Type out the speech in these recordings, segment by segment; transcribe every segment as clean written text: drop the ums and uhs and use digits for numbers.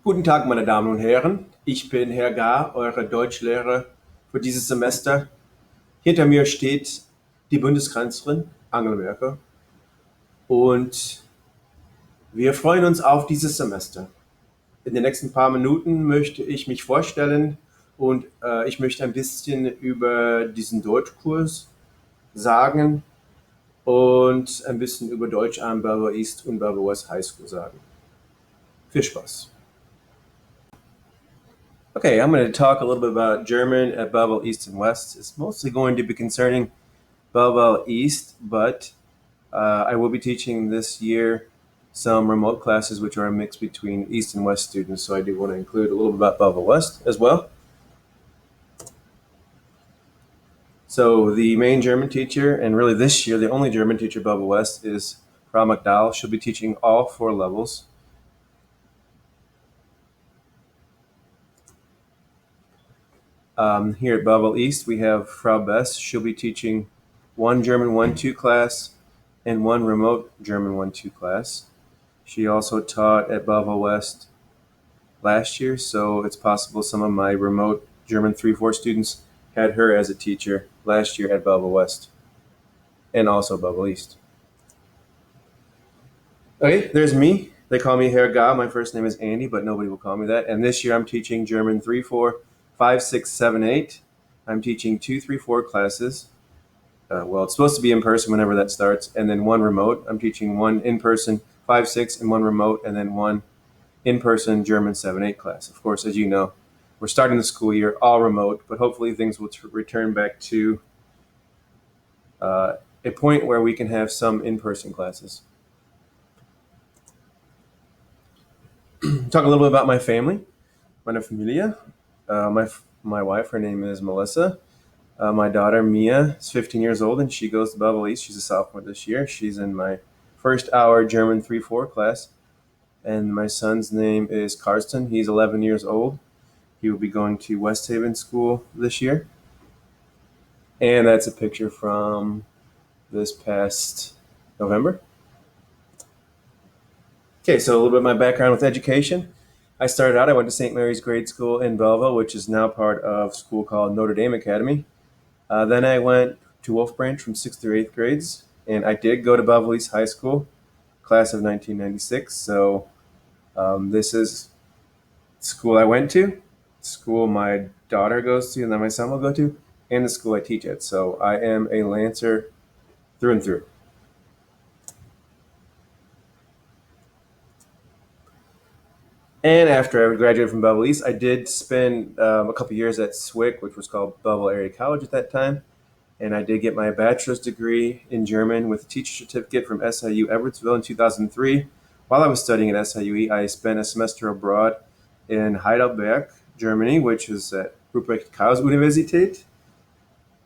Guten Tag, meine Damen und Herren. Ich bin Herr Gar, eure Deutschlehrer für dieses Semester. Hinter mir steht die Bundeskanzlerin Angela Merkel und wir freuen uns auf dieses Semester. In den nächsten paar Minuten möchte ich mich vorstellen und ich möchte ein bisschen über diesen Deutschkurs sagen und ein bisschen über Deutsch an Belvoir East und Belvoir West High School sagen. Viel Spaß. Okay, I'm going to talk a little bit about German at Belvoir East and West. It's mostly going to be concerning Belvoir East, but I will be teaching this year some remote classes which are a mix between East and West students, so I do want to include a little bit about Belvoir West as well. So the main German teacher, and really this year the only German teacher at Belvoir West, is Frau McDowell. She'll be teaching all 4 levels. Here at Belvoir East, we have Frau Bess. She'll be teaching 1 German 1-2 class and 1 remote German 1-2 class. She also taught at Belvoir West last year, so it's possible some of my remote German 3-4 students had her as a teacher last year at Belvoir West and also Belvoir East. Okay, there's me. They call me Herr Ga. My first name is Andy, but nobody will call me that. And this year I'm teaching German 3-4, 5-6, 7-8. I'm teaching 2-3-4 classes. Well, it's supposed to be in person whenever that starts, and then 1 remote. I'm teaching 1 in person 5-6 and 1 remote, and then 1 in-person German 7-8 class. Of course, as you know, we're starting the school year all remote, but hopefully things will return back to a point where we can have some in-person classes. Talk a little bit about my family. Meine Familie. My wife, her name is Melissa. My daughter, Mia, is 15 years old, and she goes to Belvoir East. She's a sophomore this year. She's in my first hour German 3-4 class. And my son's name is Karsten. He's 11 years old. He will be going to West Haven School this year. And that's a picture from this past November. Okay, so a little bit of my background with education. I went to St. Mary's Grade School in Belleville, which is now part of a school called Notre Dame Academy. Then I went to Wolf Branch from 6th through 8th grades, and I did go to Belvoir East High School, class of 1996. So this is the school I went to, school my daughter goes to, and then my son will go to, and the school I teach at. So I am a Lancer through and through. And after I graduated from Belvoir East, I did spend a couple years at SWIC, which was called Belleville Area College at that time. And I did get my bachelor's degree in German with a teacher certificate from SIU Everettsville in 2003. While I was studying at SIUE, I spent a semester abroad in Heidelberg, Germany, which is at Ruprecht-Karls-Universität.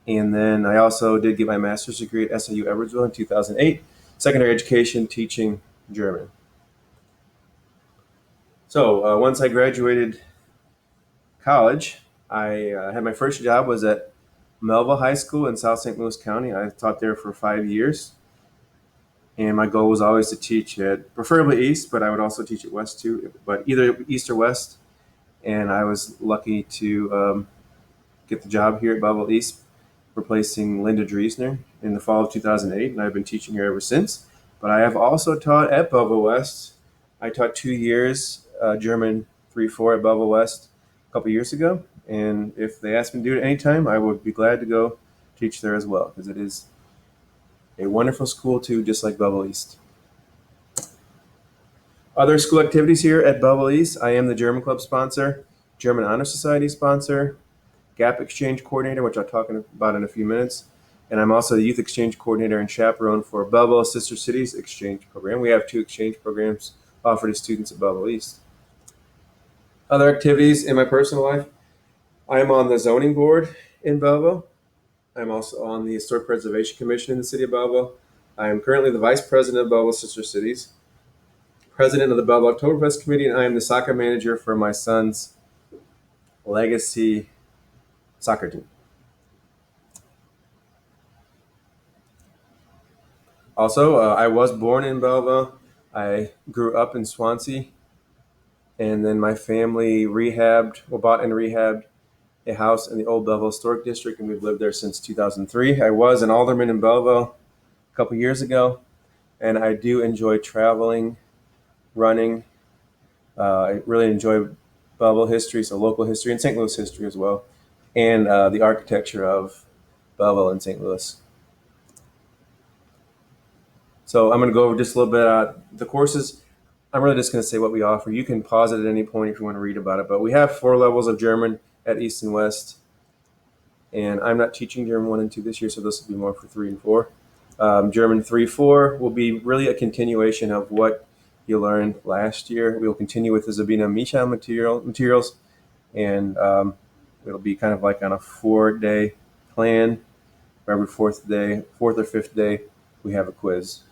And then I also did get my master's degree at SIU Everettsville in 2008, secondary education teaching German. So once I graduated college, I had my first job was at Melville High School in South St. Louis County. I taught there for 5 years. And my goal was always to teach at preferably East, but I would also teach at West too, but either East or West. And I was lucky to get the job here at Belvoir East, replacing Linda Driesner in the fall of 2008, and I've been teaching here ever since. But I have also taught at Belvoir West. I taught 2 years German 3-4 at Belvoir West a couple years ago, and if they asked me to do it anytime, I would be glad to go teach there as well, because it is a wonderful school too, just like Belvoir East. Other school activities here at Belvoir East: I am the German Club sponsor, German Honor Society sponsor, GAP Exchange Coordinator, which I'll talk about in a few minutes. And I'm also the Youth Exchange Coordinator and Chaperone for Belleville Sister Cities Exchange Program. We have 2 exchange programs offered to students at Belvoir East. Other activities in my personal life: I'm on the zoning board in Belleville. I'm also on the Historic Preservation Commission in the city of Belleville. I am currently the Vice President of Belleville Sister Cities, President of the Belleville Oktoberfest Committee, and I am the soccer manager for my son's Legacy soccer team. Also, I was born in Belleville. I grew up in Swansea, And then my family bought and rehabbed a house in the old Belleville Historic District, and we've lived there since 2003. I was an alderman in Belleville a couple years ago, and I do enjoy traveling, running. I really enjoy Belleville history, so local history, and St. Louis history as well, and the architecture of Belleville and St. Louis. So I'm going to go over just a little bit the courses. I'm really just going to say what we offer. You can pause it at any point if you want to read about it. But we have 4 levels of German at East and West, and I'm not teaching German 1 and 2 this year, so this will be more for 3 and 4. German 3-4 will be really a continuation of what you learned last year. We will continue with the Sabina Misha materials, and it'll be kind of like on a 4-day plan. For every 4th or 5th day, we have a quiz.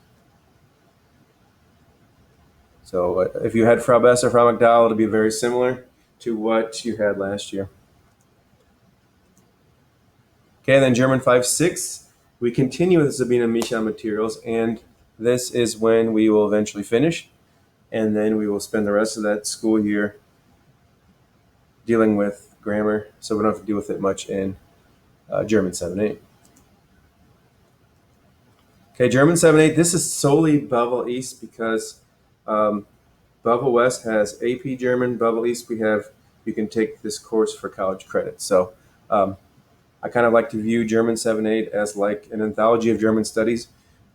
So if you had Frau Bess or Frau McDowell, it'll be very similar to what you had last year. Okay, then German 5-6, we continue with the Sabina Misha materials, and this is when we will eventually finish, and then we will spend the rest of that school year dealing with grammar, so we don't have to deal with it much in German 7-8. Okay, German 7-8, this is solely Belleville East because Belleville West has AP German. Belleville East, you can take this course for college credit. So I kind of like to view German 7-8 as like an anthology of German studies.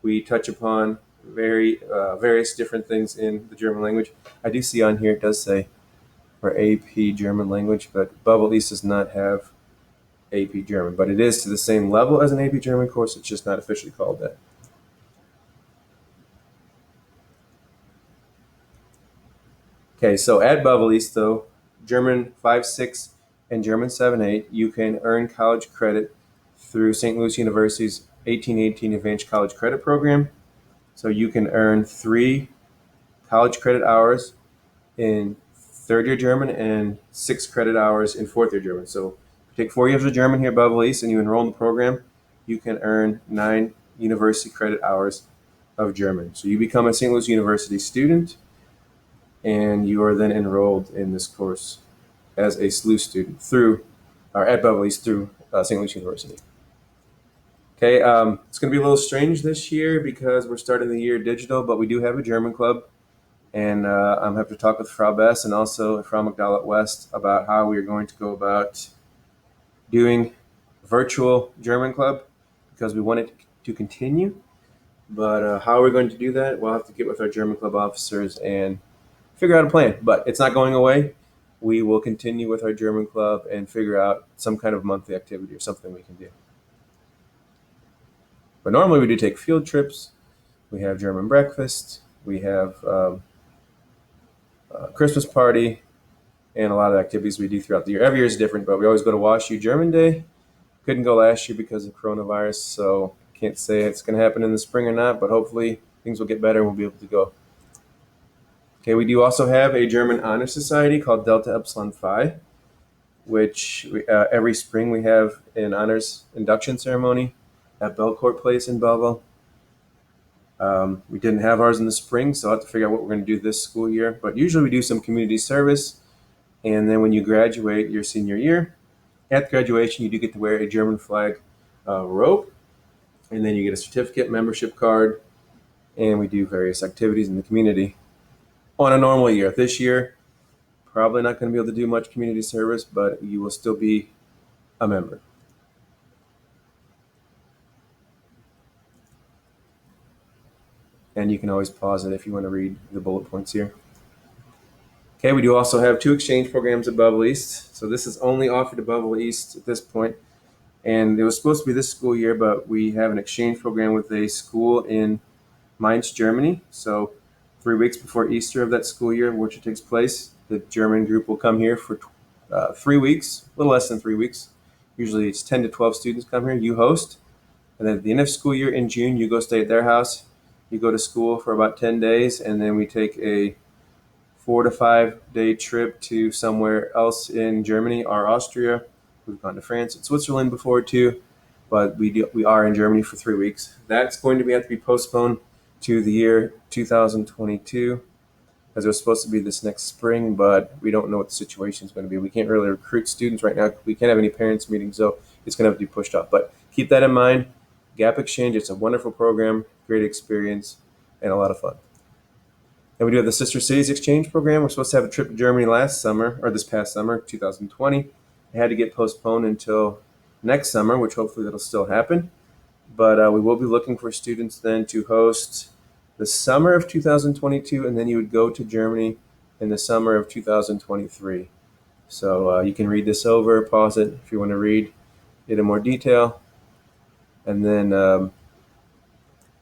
We touch upon various different things in the German language. I do see on here it does say for AP German language, but Belleville East does not have AP German, but it is to the same level as an AP German course. It's just not officially called that. Okay, so at Belleville East, though, German 5-6 and German 7-8, you can earn college credit through St. Louis University's 1818 Advanced College Credit Program. So you can earn 3 college credit hours in 3rd year German and 6 credit hours in 4th year German. So if you take 4 years of German here at Belleville East and you enroll in the program, you can earn 9 university credit hours of German. So you become a St. Louis University student, and you are then enrolled in this course as a SLU student at Belleville East through St. Louis University. Okay, it's going to be a little strange this year because we're starting the year digital, but we do have a German club, and I'm have to talk with Frau Bess and also Frau McDowell at West about how we are going to go about doing virtual German club because we want it to continue. But how we're going to do that, we'll have to get with our German club officers and figure out a plan. But it's not going away. We will continue with our German club and figure out some kind of monthly activity or something we can do. But normally we do take field trips. We have German breakfast. We have a Christmas party and a lot of activities we do throughout the year. Every year is different, but we always go to WashU German Day. Couldn't go last year because of coronavirus, so can't say it's going to happen in the spring or not, but hopefully things will get better and we'll be able to go. Okay, we do also have a German honor society called Delta Epsilon Phi, which every spring we have an honors induction ceremony at Belcourt Place in Belleville. We didn't have ours in the spring, so I'll have to figure out what we're going to do this school year. But usually we do some community service, and then when you graduate your senior year, at graduation you do get to wear a German flag robe, and then you get a certificate, membership card, and we do various activities in the community. On a normal year. This year, probably not going to be able to do much community service, but you will still be a member. And you can always pause it if you want to read the bullet points here. Okay, we do also have 2 exchange programs at Belleville East. So this is only offered at Belleville East at this point. And it was supposed to be this school year, but we have an exchange program with a school in Mainz, Germany. So 3 weeks before Easter of that school year, which takes place, the German group will come here for 3 weeks, a little less than 3 weeks. Usually it's 10 to 12 students come here. You host. And then at the end of school year in June, you go stay at their house. You go to school for about 10 days, and then we take a 4 to 5 day trip to somewhere else in Germany or Austria. We've gone to France and Switzerland before too, but we are in Germany for 3 weeks. That's going to have to be postponed to the year 2022 as it was supposed to be this next spring, but we don't know what the situation is going to be. We can't really recruit students right now. We can't have any parents meetings, so it's going to have to be pushed off. But keep that in mind. Gap Exchange, it's a wonderful program, great experience, and a lot of fun. And we do have the Sister Cities Exchange program. We're supposed to have a trip to Germany last summer, or this past summer, 2020. It had to get postponed until next summer, which hopefully that'll still happen. But we will be looking for students then to host the summer of 2022, and then you would go to Germany in the summer of 2023. So you can read this over, pause it if you want to read it in more detail. And then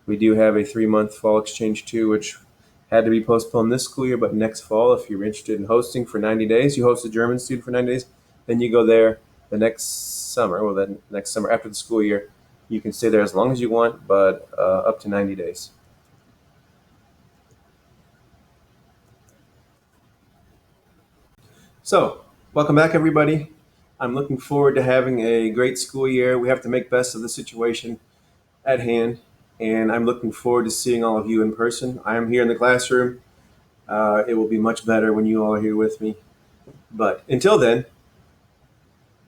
we do have a 3-month fall exchange too, which had to be postponed this school year, but next fall, if you're interested in hosting for 90 days, you host a German student for 90 days, then you go there the next summer, well, then next summer after the school year. You can stay there as long as you want, but up to 90 days. So, welcome back, everybody. I'm looking forward to having a great school year. We have to make best of the situation at hand, and I'm looking forward to seeing all of you in person. I am here in the classroom. It will be much better when you all are here with me. But until then,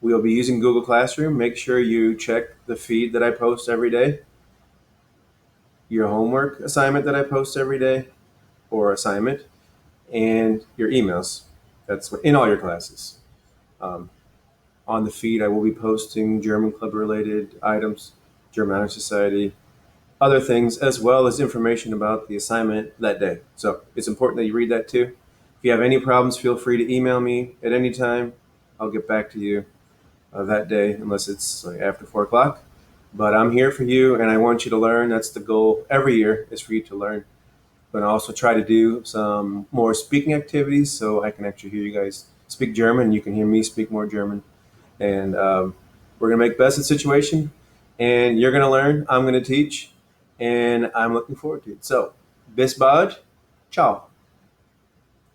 we'll be using Google Classroom. Make sure you check the feed that I post every day, your homework assignment that I post every day, or assignment, and your emails. That's in all your classes. Um, on the feed, I will be posting German Club related items, German Honor Society, other things, as well as information about the assignment that day. So it's important that you read that too. If you have any problems, feel free to email me at any time. I'll get back to you that day, unless it's like after 4 o'clock. But I'm here for you, and I want you to learn. That's the goal every year, is for you to learn. I'm going to also try to do some more speaking activities so I can actually hear you guys speak German. You can hear me speak more German. And we're going to make best of the situation. And you're going to learn. I'm going to teach. And I'm looking forward to it. So, bis bald. Ciao.